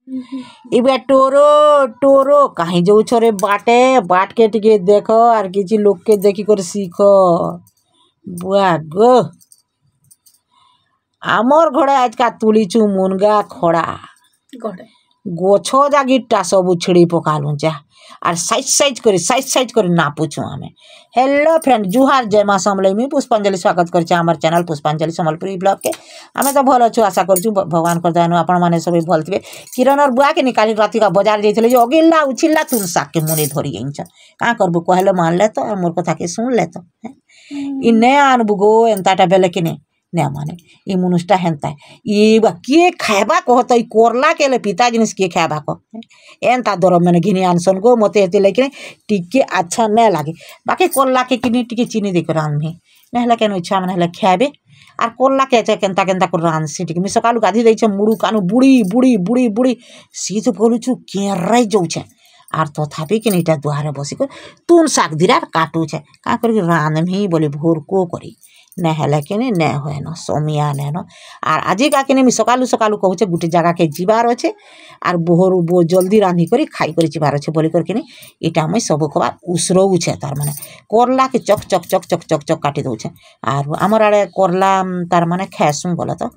इबे Toro Toro कहीं जो छोरे बाटे बाट के टिके देखो और किसी लोग के देखी कर सीखो बुआ गो आमर घोड़े आज का तुलीचु मुनगा खोड़ा गोछ जागिटा सब छिड़ी पकालू जा और साइज कर नापुछु हमें हेलो फ्रेंड जुहार जय माँ समलई पुष्पांजलि स्वागत कर चैनल पुष्पांजलि सम्बलपुरी ब्लॉग के आम तो भल अच्छु आशा कर भगवान कर दयानु आपण मैंने सब भल थे किरण और बुआ के निकाली राति का बाजार जाइए जो अगिला उछिला तुम साग के मुने धरी गई क्या करबू कहले मान ले तो मोर कथा के सुन ले तो इ आनबू गो एंताटा बेले कि नहीं ना माने ये मनुष्टा हेन्ता ये किए खाएबा कहत कोरला के पिता जिनिस किए खाएबा कह एंता दर मैंने घिनी आनसन गो मत हेती लेकिन टिके अच्छा नहीं लगे बाकी कोरला के किनी टिके चीनी देकर रांधे नहला केन इच्छा मैंने खाएबे और कोरला के केन्ता केन्ता कर रांधसी टिके मैं सकालू गाधी दे मुड़ू कानू बुड़ी बुड़ी बुड़ी बुड़ी सी तो बोलुछु केराई जाऊे और तथापि कि इटा दुआरे बसिक तुन शाक दिरा काटू छे क्या कर रांधमी बोले भोर को करी नहले कि न हुए न समिया न और आज का कि सकालू सकालू कहूचे गोटे जगह के जीवार अच्छे और बोहर बो जल्दी रांधि कर खाई कर जीवार अच्छे बोलिकर कि इटा मुई सब खबर उसरौछे तार माने करला के चक चक चक चक चक चक काटी दौचे और आमर आड़े करला तार माने खाएसुँ बोले तो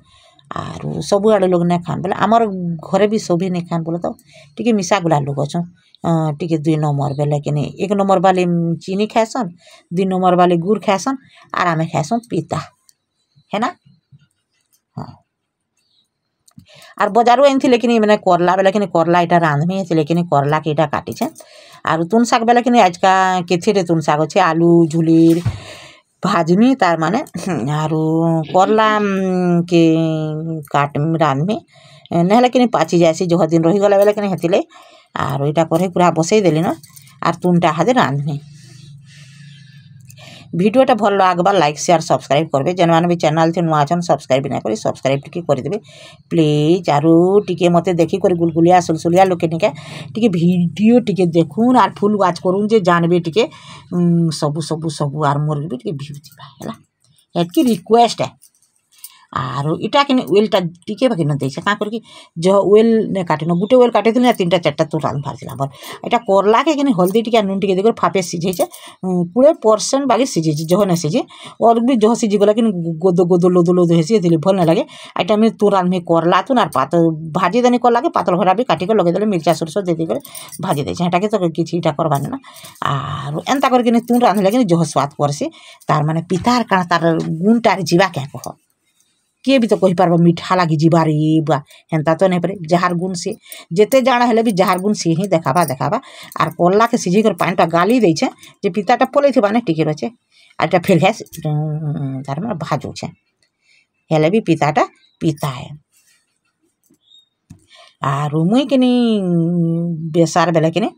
और सब आड़े लोग नहीं खान बोले आमर घरे भी सभी नहीं खान बोले तो टी मिसा गुला लोग अच्छे टी 2 नंबर बेले कि 1 नंबर वाली चीनी खाएसन 2 नंबर वाली गुड़ खाएसन और आम खाएसन पीता है ना हाँ और बजारू आनी लेकिन मैंने करला बेले कि करला इटा रांधमी लेकिन करला के इटा काटी और तुन शाक बेले कि आज का केथी तुन शाक अच्छे आलू झुलीर भाजमी तार माने और करला के काट रांधमी नहले कि पाची जासी जह दिन रहीगला बेले कि हेतिले और इटा कर पूरा बसई देली ना और तुनटा हाथे रांधमी भिडियोटा भल लगवा लाइक शेयर सब्सक्राइब करबे जेन माने भी चैनल थे नुआ छन सब्सक्राइब ना करी सब्सक्राइब टिके कर देबे प्लीज आरो टिके मते देखी कर गुलगुलिया सुलसुलिया लोके निके टिके वीडियो टिके देखून और फुल वाच करूँ जे जानबे टिके सबु सबु सबु आर मोर भी टिके व्यू दिबा हैला एतकी रिक्वेस्ट है और इटा कि ओलटा टिके बाकी न देছে का करके जो ओल ने काटे न गुटे ओल काटे ना 3टा 4टा तो रान फारছিলাম पर এটা করলা के कि हल्दी टिके नुन टिके देकर फापे सिझेছে 20% बाकी सिझेছে जह न सिझे और भी जह सिझी गला कि गोदो गोदो लोदो लोदो हेसी दिले भल न लागे এটা আমি তো রান করলা তো আর পাত ভাজি দেনি করলা के पातल भरा भी काटी के लगे देले मिर्चा सरसो दे देकर भाजी देছে এটাকে তো কিছু এটা করবা না আর এন্তা করে कि তুন রান লাগে जह स्वाद करसी तार माने पितार का तार गुणटार जीवा क्या कह किए भी तो कही पार्बा मीठा लगी जीवार बा हेन्ता तो नहीं पारे जहार गुण से जेते जाना हेले भी जहार गुण से ही देखाबा देखाबा और करला के सिझी कर पानीटा गाली दे जे पिताटा पलै थे बाने टिके रहे और फिर घास तार मैं भाजू छे हेले भी पिताटा पिता है और मुई कि बेसार बेले कि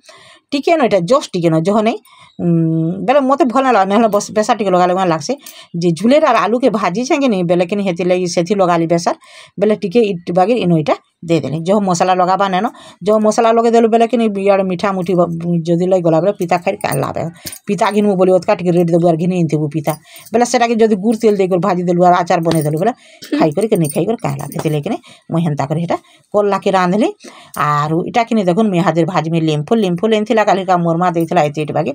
टिके न जस्ट टिके न जह नहीं बेले मत भल ना लगे बस बेसार टिके लगा लगे लागसे जे झुलेर और आलू के भाजी छे कि नहीं बेले कि हेती लगी से लगाली बेसार बेले टिके इट बागे इनो इटा दे देली जो मसला लगाबा न जो मसला लगे देलु बेले कि इाड़े मीठा मुठी जदि लग गला बेले पिता खाई क्या लाभ पिता घिनबू बोली ओतका टिके रेट देबू और घिनी थेबू पिता बेले सेटा के जदि गुड़ तेल देकर भाजी देलु और आचार बने देलु बेले खाई कर नहीं खाई कर क्या लाभ हेती लेकिन मुई हेन्ता कर इटा करला के रांधली और इटा कि देखुन मुई हाथेर भाजी में लिमफुल एनथिला काली का मोरमा देइथिला एते इट बागे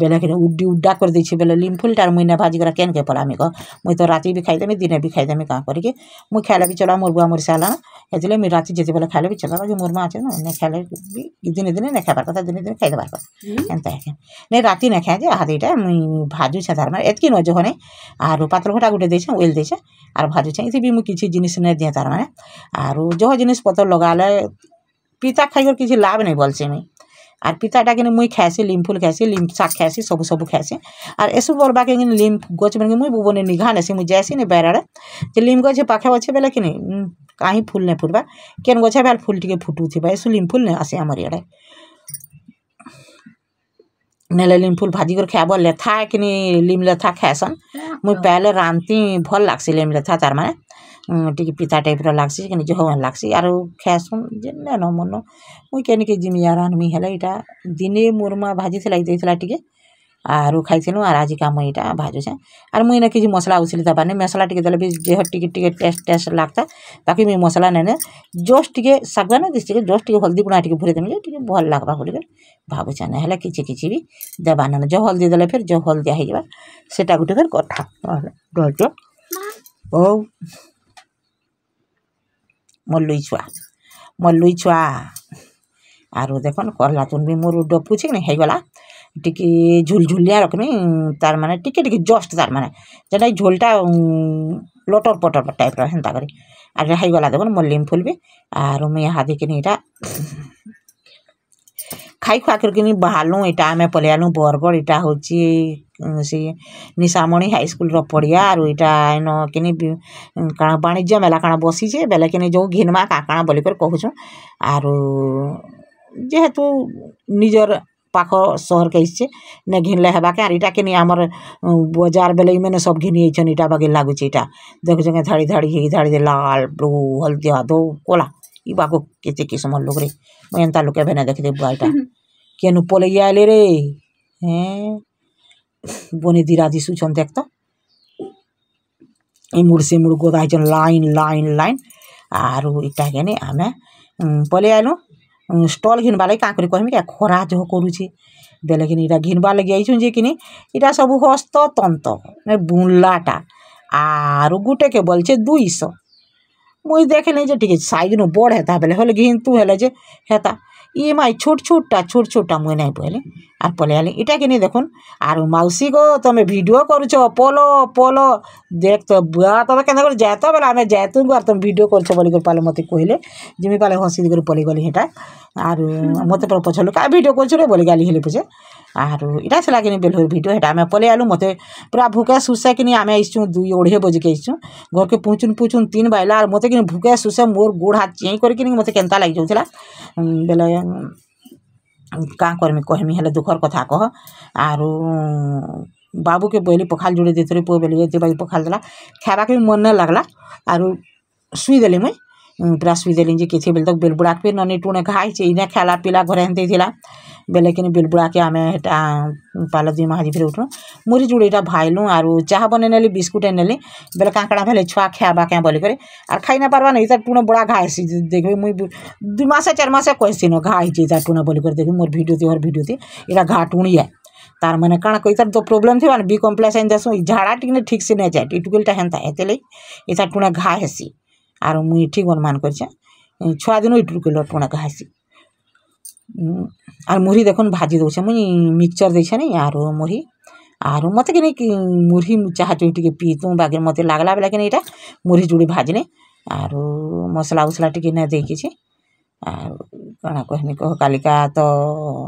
बेले कि उड्डी उड्डा कर देछि बेले लिमफुलटार मुई ना भाजी करा केन के पलामी कह मुई तो राति भी खाई देमी दिने भी खाई देमी का करके मुई खाइला भी चला मोर बुआ मोर साला हेतिले मुई राति जेते बेले खाइले भी चला कि मोरमा आछे ना ने खाइले भी दिने दिने ने खाइबार कथा दिने दिने खाई देबार कथा एंता है ने राति ने खाए जे हाथीटा मुई भाजू छे तार माने एतकी न जहने और पातल घटा गुटे देछे ओइल देछे और भाजू छे इति भी मुई किछि जिनिस ने दे तार माने और जो जिनिस पतर लगाले पिता खाइगर किछि लाभ नहीं बोलछे मुई और पिताटा कि मुई खाएसी लिमफुल खाएसी लिम शाक खाएसी सबू सबू खाएसी और एसु बोलबा के लिम गछ बन मुई बुबने निघा नेसी मुई जाएसी ने बेराड़े जे लिम गछ पाखे अच्छे बेले कि कहीं फूल नहीं फुटबा केन गछा बेल फूल टिके फुटू थी एसु लिमफुल ने आसे आमर इड़े नेले लिमफुल भाजी कर खाब लेथा कि लिम लेथा खाएसन मुई पहले रांधती भल लागसी लिम लेथा तार माने टिके पिता टाइप्र लागसी कि जो लागसी और खाएसुन जेने न मन मुई केन के जिमी यार आनमी हेला इटा दिने मोरमा भाजी थिला टिके आरु खाइथिनु आर आज का मुई इटा भाजुछे आर मुई ना किछि मसला उछली दबाने मसला टिके देले भी जे टिके टेस्ट लागता ताकि मुई मसला नेने जस्ट टिके सागवा ना दिस टिके जस्ट टिके हल्दी गुणा टिके भरे देमि टिके भल लागबा बोलिके भाबुछे ना हेला किछि भी देबाना ना जो हल्दी देले फिर जो हल्दी आही जबा सेटा गुटे फिर कथा डजो ओ मल्लुई छुआ आरो देखन करला तुन भी मोर डपुछे नै हे गला टिके झुलझुलिया रखनी तार माने टिके जस्ट तार माने जेटा झोलटा लटर पटर टाइप रो हेंता करी आ हे गला देखन मल्लिम फुल भी आरो मैं हादी के नीटा खाई खुआ करके बाहरलु इटा आमे पलियालु बरगड़ इटा होची से निशामणी हाई स्कूल रो पड़िया आरो इटा नो किनी काना वाणिज्य मेला काना बसी छे बेले किनी जो घिनमा काकाना बोली कर कहूछु आरो जेहेतु निजर पाख शहर के इच्छे ने घिनले हेबा के इटा के हमर बाजार बेले में सब घिनी छन इटा बागे लागु छे इटा देख जगे धाड़ी धाड़ी ही धाड़ी दे लाल ब्लू हल्दिया दो कोला ई बाको केते किस्म लोग रे मयंता लोग के भेना देख दे बाइटा केनु पोलैया ले रे हैं बने दिरा दिसु छन देख तो ई मुड़ से मुड़ गोदाई छन लाइन लाइन लाइन आरो इटा के ने आमे पले आलो स्टॉल घिनबा लगे का करी कहमी क्या खरा जो करूची बेले कि इटा घिनबा लगे आइछु जे कि इटा सब हस्त तंत ने बुनलाटा आरो गुटे के बोलछे 200 मुई देखले जे ठीक साइज नो बड़ हेता बेले होले घिन तू हेले जे हेता ई माई छोट छोटा मुई नहीं बोले आर पले आले इटा के नहीं देखुन आर मौसी को तमे वीडियो करूछ पोलो पोलो देख तो बुआ तो केना कर जातो बेला हमें जातु आर तुम वीडियो करूछ बोली कर पाले मते कहले जिमी पाले हसी कर पली गली हेटा आर मते पर पछलो का वीडियो करूछ रे बोली गाली हेले पछे आर इटा से लागे बेल वीडियो हेटा हमें पले आलु मते पूरा भूखे सुसे कि आमे आइछु 2:30 बजे के आइछु घर के पूछुन 3 बाइला आर मते कि भूखे सुसे मोर गोड़ हाथ चेई करके मते केनता लाग जाउथला बेले का करमी कहमी हेले दुखर कथा कह आरो बाबू के बोली पखाल जोड़े देतरे पो बेली एते बाई पखाल देला खाबा के मन न लागला आरो सुई देली मुई पूरा सुई देली जे केथे बेल तक बेलबुड़ा पे ननी टुने खाई छे इने खाला पीला घरे हंते थिला बेले किनी बेलबुड़ा के आमे हेटा पाला दी महाजी फिर उठो मुरी जुड़ीटा भाईलु आरो चाह बने नेली बिस्कुट नेली बेले काकड़ा भेले छुआ खाबा के बोली करे आर खाई ना पारबा नहीं त टुने बड़ा घासी देखबे मुई 2 मास 4 मास कहसिनो घाई जे जा टुने बोली कर देखबे मोर वीडियो ती और वीडियो ती इरा घाटुणी है तार माने काना कोई तर तो प्रॉब्लम थी बी कॉम्प्लेक्स इन दसो झाड़ा टिकने ठीक से नहीं जाए टिटुकलटा हेंता एतेले इता टुने घा हेसी आरो मुई ठीक अनुमान करछे छुआ दिन इटुकल टुने घा हेसी आर मुरी देखुन भाजी दउछे मुई मिक्सचर दैछे नहीं आरो मुरी आरो मते कि नहीं मुरी चाह चोटी के पीतू बागे मते लागला बेला कि इटा मुरी जुड़ी भाजने आरो मसला उसला टिके न देकी छे आर कणा कहमी कह कालिका तो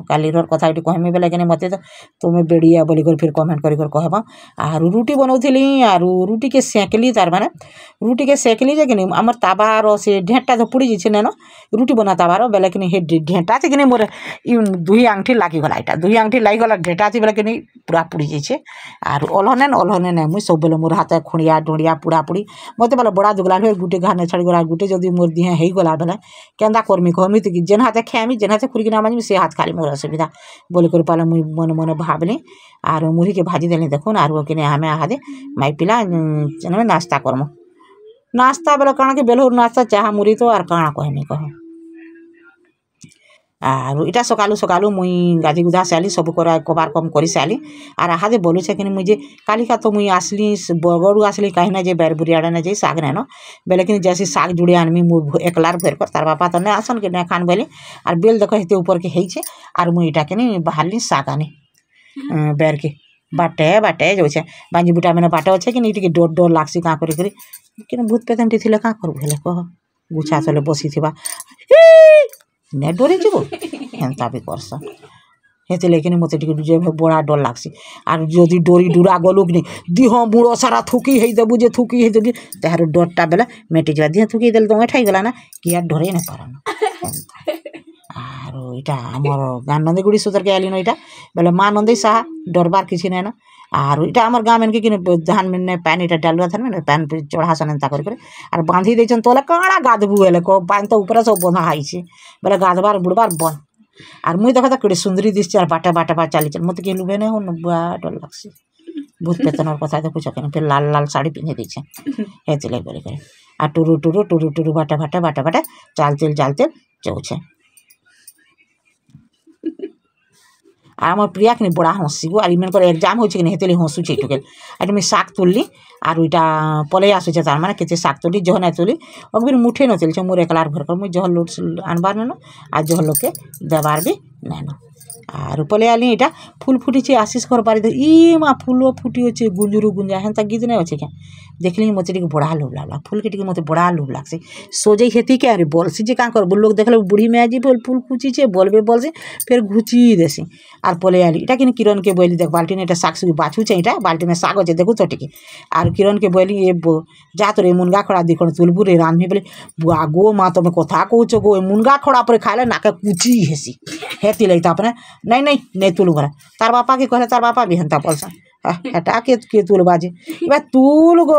कालीर कथा इटी कहमी बेला कि मते तो तुमे बेड़िया बोली कर फिर कमेंट करी कर कहबा आर रुटी बनौथिली आर रुटी के सेकली तार माने रुटी के सेकली जे कि हमर ताबार से ढेंटा तो पुड़ी जिछे न रुटी बना ताबार बेला कि हे ढेंटा थी कि मोर दुई आंगठी लागी गला इटा दुई आंगठी लागी गला ढेंटा थी बेला कि पूरा पुड़ी जिछे आर अलहने न मुई सब बेले मोर हाथ खुणिया डोड़िया पुड़ा पुड़ी मते बेला बड़ा दुगला हो गुटे घाने छाड़ी गला गुटे जदी मोर दिहे हेई गला बेला केंदा करमी कहमी तो जेन हाथे खामी जेन हाथे खुरकी ना मांजमी से हाथ खाली मोर असुविधा बोली कर पाला मुई मन मन भाबली आर मुरी के भाजी देली देखुन आर कि हमें आहादे माई पिला चने नाश्ता करमो नाश्ता बेला काना के बेलहुर नाश्ता चाह मुरी तो आर काना कहमी कह आर इटा सकालू सकालू मुई गाधी गुधा साली सब करा कबार कम करी साली आर आहादे बोलू छे कि मुझे कालिका तो मुई आसली बगड़ू आसली कहीं ना जे बैर बुरियाड़ा ना जे साग न बेले कि जैसे साग जुड़े आनमी मुर एकलार भेर कर तार बापा तो नहीं आसन के नहीं खान बेले आर बेल देख हेते ऊपर के है आर मुई इटा के बाहरली साग आने बैर के बाटे बाटे जो बांजी बुटा मैंने बाटे अच्छे कि नहीं डर डर लागसी का करी कि भूत पेतेंटी थी क्या करू हेले कह गुछा चले बसी थी ने डरी जीव हेन्ता भी करसन हेते लेकिन मते टिके जे बड़ा डर लागसी आर जदि डोरी डुरा गलु कि दिह बुड़ो सारा थुकी हे देबु जे थुकी हे देबु तार डरटा बेला मेटी जा दिह थुकी देल तो एठाई गला ना कि यार डरे न पारन आर इटा हमर गान नंदी गुड़ी सुतर के आली न इटा बेले मां नंदी साहा डरबार किछि नै न आर इटा हमर गाम में कि धान में पानी इटा डालुआ था ना पान पे चढ़ा सनता कर आर बांधी देछन तोला काड़ा गादबु हेले को पान तो ऊपर सब बंधा हाई छे बेले गादबार बुड़बार बन आर मुई देखा केड़े सुंदरी दिस आर बाटा बाटा बाटा चली चल मत के लुबे नहीं हो बुआ डर लगसी भूत पेतनर कथा देखुछ के फिर लाल लाल साड़ी पिंधे दीछे हेति लाई बोले करे आ टुरु टुरु टुरु टुरु बाटा बाटा बाटा बाटा चालते जाऊछे आम प्रिया कि बड़ा हँसी गो आर एग्जाम हो हेतु हँसुचे टुके आज मुझे शाग तुलली आर इटा पलि आसुचे तार माने केते शाग तुली जह ना तुली अगर मुठे न तुलछे मोर एकलार भर कर मुझे जह लोट आनबार नेन आ जह लोग के देवार भी नेन आर पलि आली इटा फूल फुटी आशीष कर पारि ई माँ फूल फुटी अच्छे गुंजुरु गुंजा हेन्ता गीत नहीं अच्छे क्या देखली मत बड़ा लोभ लागला फूल के मत बड़ा लोभ लागसे सोजे हेती के अरे बोलसी जे का कर लोग देखल बुढ़ी में जी बोल फूल कुची बोलबे बोलसे फिर घुची देसी आर पलि आली इटा कि किरण के बोली देख बाल्टी में शाग सुगी बाछू इटा बाल्टी में शाग अच्छे देखू तो टिके आर किरण के बोली ये जा तो रे मुनगा खड़ा दिखण तुलबू रे रांधनी बोले बुआ गो माँ तुम कथा कहूच गो मुनगा खड़ा पर खाए नाके कुची हेसी हेती लैता अपने नहीं तुलूंगा तार बापा के कहले तार बापा भी हेन्ता बोलसा हटा के तुल बाजे तुल गो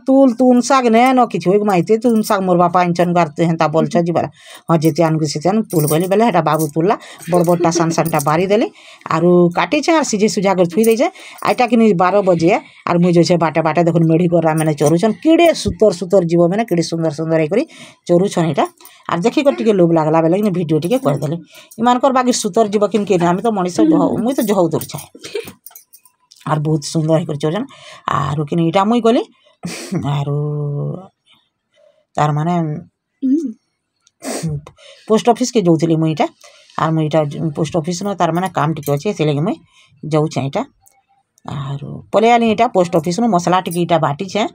तुल तुन साग ने न कि माइते तुन साग मोर बापा इंचन गारते हेन्ता बोल जी बाला हाँ जेते आन से तुल बोली बोले हेटा बाबू तुलला बड़ बड़टा सान सानटा बारी देली आरु काटे आर सीझे सुझा कर थुई दे आईटा कि 12 बजे आर मुझे जो बाटे बाटे देखो मेढ़ी गरा मैंने चोरुछन किड़े सुतर सुतर जीव मैंने किड़े सुंदर सुंदर ये चोरुछन यहाँ आर देखिक टे लोभ लगला बेले कि भिडियो टे करदेली इमानकर बाकी सुतर जीव कि आम तो मनीष मुई तो जह दूर चाहे आर बहुत सुंदर है चोरजन आर कि इटा मुई गली आर तार माने पोस्ट ऑफिस के जो थी मुईटा आर मुईटा पोस्ट ऑफिस न तार माने काम टिके अच्छे से लगे मुई जाऊँ इटा आर पलि आली इटा पोस्ट ऑफिस न मसला टिके इटा बाटी छे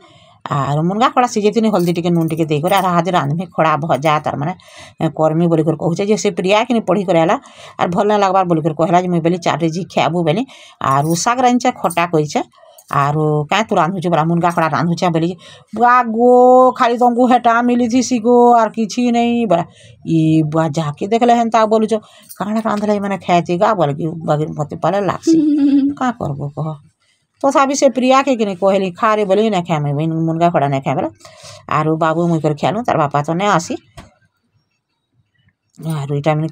आर मुनगा खड़ा सीझे हल्दी टिके नून टिके देकर आर हाथ रांधमी खड़ा भजा तार माने कर्मी बोलिकर कहूचे जे से प्रिया कि पढ़ी कर आला आर भल ना लगबार बोलिकर कहला जे मुई बोली 4 जी खाबू बोली आर साग रांधछे खटा कइछे आर क्या तू रांधुचे बड़ा मुनगा खड़ा रांधुचे बोली बुआ गो खाली तुमको हेटा मिली थी सी गो आर किसी नहीं बड़ा ये बुआ जाके देखले हेन्ता बोलुच काण रांधले मैंने खाए गा बोल कि मत पाले लागसी का करबो कह तथापि से प्रिया के नहीं कहली खा रे बोले ना खाए मुनगा खड़ा नहीं खाए बोला आर बाबू मुई कर खालू तार बापा तो नहीं आसी आर इटा मैंने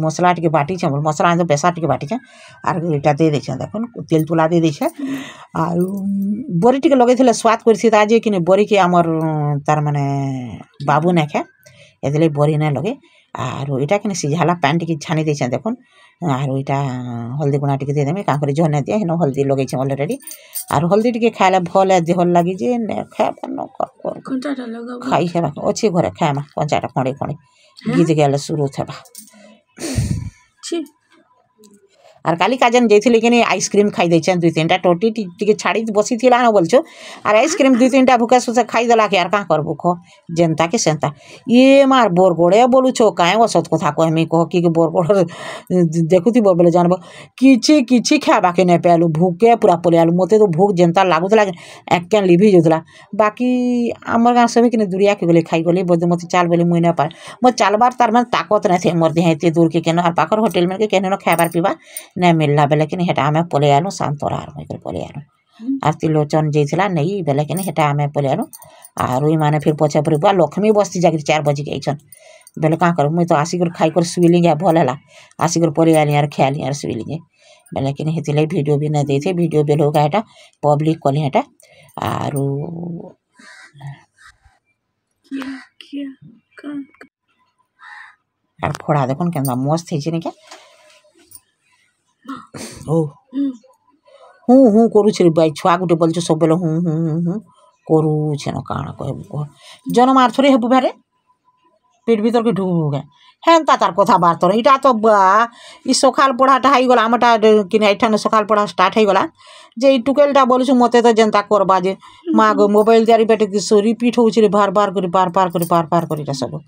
मसला टे बाटी छे मसला तो बेसा टे बाटी छे आर इटा दे दे देख तेल तुला दे दे आर बड़ी टे लगे स्वाद कर आज कि बड़ी के आमर तार माने बाबू नहीं खाए ये बड़ी नहीं लगे आर इटा कि सीझाला पान टे छानी दे देख आर इटा हल्दी गुणा टे देदेमी क्या कर जह नहीं दिया हेन हल्दी लगे अलरेडी आर हल्दी टे खाए भल देह लगी जे खाई हेबा अच्छे घरे खाएमा कंचाटा खड़े खड़े गीत गले शुरू थे आर काली काजन जाइए कि आइसक्रीम खाई दे 2-3टा टोटी टी छाड़ी बसी थी न बोलछो आर आइसक्रीम 2-3टा भूका सुसा खाईदेला कि यार क्या करबू कह जेनता कि सेन्ता ये मार बोरगोड़े बोलुछो काए असत कथा कहमी कह कि बोरगोड़ देखुथी बोले जानब किछि खावा के नहीं पालू भूके पूरा पलि आलू मत तो भूख जेनता लगुला एक लिभि जाऊला बाकी आमर गाँव सभी कि दुरिया के गली खाई गली बोलते मत चाल बोली मुई ना पार मत चालबार तार मैंने ताकत नहीं थे मोर देह एत दूर के केन पाखर होटेल में केन खाबार पीवा नहीं मिलला बेले कि हेटा आम पलि आलू शांतरा आर मुझे पलि आलू आर त्रिलोचन जाइला नहीं बेले कि हेटा आम पलि आलू आर मैंने फिर पछे पर बुआ लक्ष्मी बस्ती जाकर 4 बजे गईछन बेले क्या कर मुई तो आसिक खाई शुइली भल है आसिक पलि आली आर खाली आर शुइली बेले कि हेती भिडियो भी नहीं देते भिडियो बेलो हेटा पब्लिक कली हेटा आर आर फोड़ा देखो के मस्त है क्या ओ हूँ करुचे भाई छुआ गोटे बोलछ सब बेले हूँ करुचे न काण कहबू कह जन्म आर थोड़े हेबू भारे पेट भीतर के ढुके हेन्ता तार कथबार्ता इटा तो ई सकाल पढ़ाटा होगला आमटा कि एठान सकाल पढ़ा स्टार्ट होगला जे टुकेलटा बोलुछु मते तो जेनता करबा जे माँ गो मोबाइल दियारी बेटे रिपीट हो बार बार कर सब